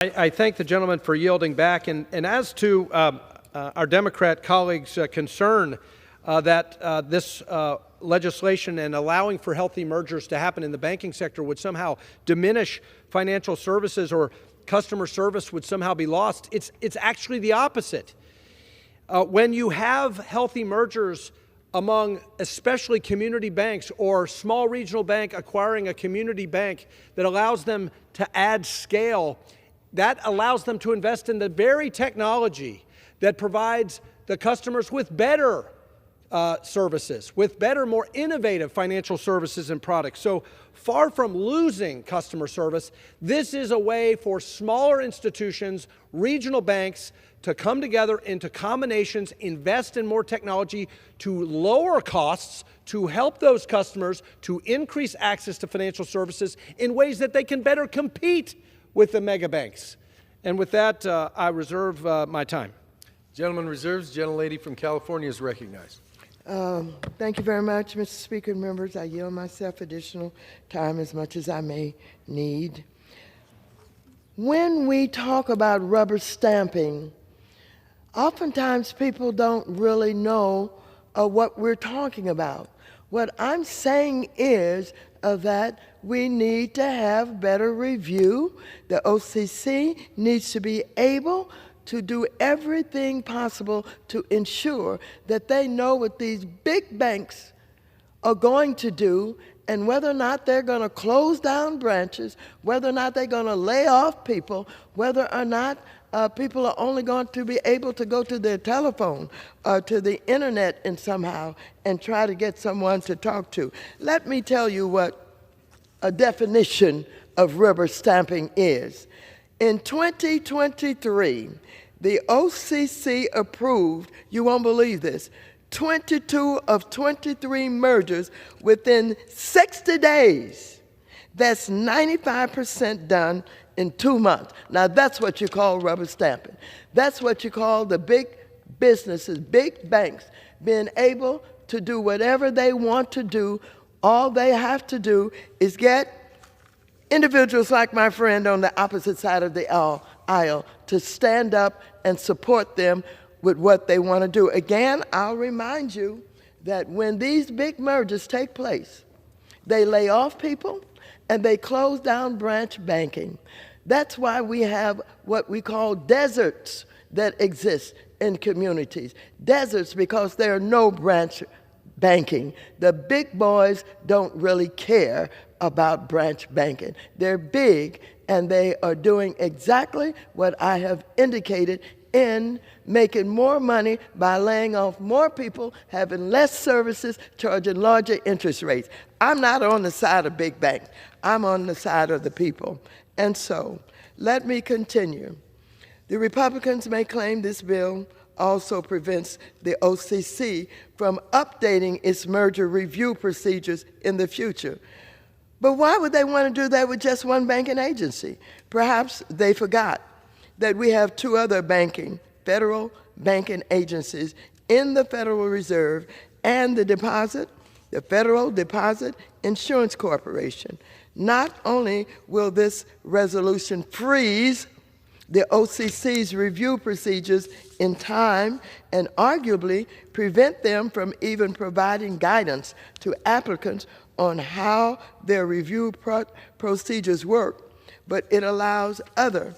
I thank the gentleman for yielding back. And as to our Democrat colleagues' concern that this legislation and allowing for healthy mergers to happen in the banking sector would somehow diminish financial services or customer service would somehow be lost, it's actually the opposite. When you have healthy mergers among especially community banks or small regional bank acquiring a community bank that allows them to add scale, that allows them to invest in the very technology that provides the customers with better services, with better, more innovative financial services and products. So far from losing customer service, this is a way for smaller institutions, regional banks, to come together into combinations, invest in more technology to lower costs, to help those customers to increase access to financial services in ways that they can better compete with the mega banks. And with that, I reserve my time. Gentleman reserves. Gentlelady from California is recognized. Thank you very much, Mr. Speaker and members. I yield myself additional time as much as I may need. When we talk about rubber stamping, oftentimes people don't really know what we're talking about. What I'm saying is that we need to have better review. The OCC needs to be able to do everything possible to ensure that they know what these big banks are going to do and whether or not they're going to close down branches, whether or not they're going to lay off people, whether or not people are only going to be able to go to their telephone or to the internet and somehow and try to get someone to talk to. Let me tell you what a definition of rubber stamping is. In 2023, the OCC approved, you won't believe this, 22 of 23 mergers within 60 days. That's 95% done in 2 months. Now that's what you call rubber stamping. That's what you call the big businesses, big banks, being able to do whatever they want to do. All they have to do is get individuals like my friend on the opposite side of the aisle to stand up and support them with what they want to do. Again, I'll remind you that when these big mergers take place, they lay off people and they close down branch banking. That's why we have what we call deserts that exist in communities. Deserts because there are no branch banking. The big boys don't really care about branch banking. They're big and they are doing exactly what I have indicated in making more money by laying off more people, having less services, charging larger interest rates. I'm not on the side of big banks. I'm on the side of the people. And so, let me continue. The Republicans may claim this bill also prevents the OCC from updating its merger review procedures in the future. But why would they want to do that with just one banking agency? Perhaps they forgot that we have 2 other federal banking agencies in the Federal Reserve and the Federal Deposit Insurance Corporation. Not only will this resolution freeze the OCC's review procedures in time and arguably prevent them from even providing guidance to applicants on how their review procedures work, but it allows other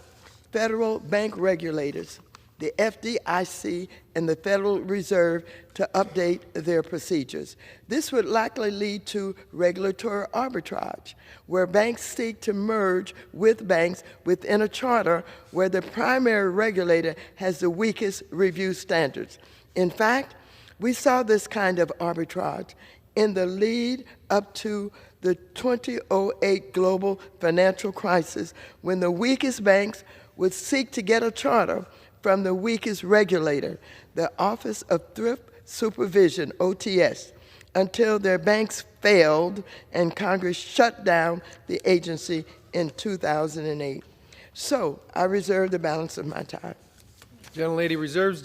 federal bank regulators, the FDIC and the Federal Reserve, to update their procedures. This would likely lead to regulatory arbitrage, where banks seek to merge with banks within a charter where the primary regulator has the weakest review standards. In fact, we saw this kind of arbitrage in the lead up to the 2008 global financial crisis, when the weakest banks would seek to get a charter from the weakest regulator, the Office of Thrift Supervision, OTS, until their banks failed and Congress shut down the agency in 2008. So I reserve the balance of my time. Gentlelady reserves.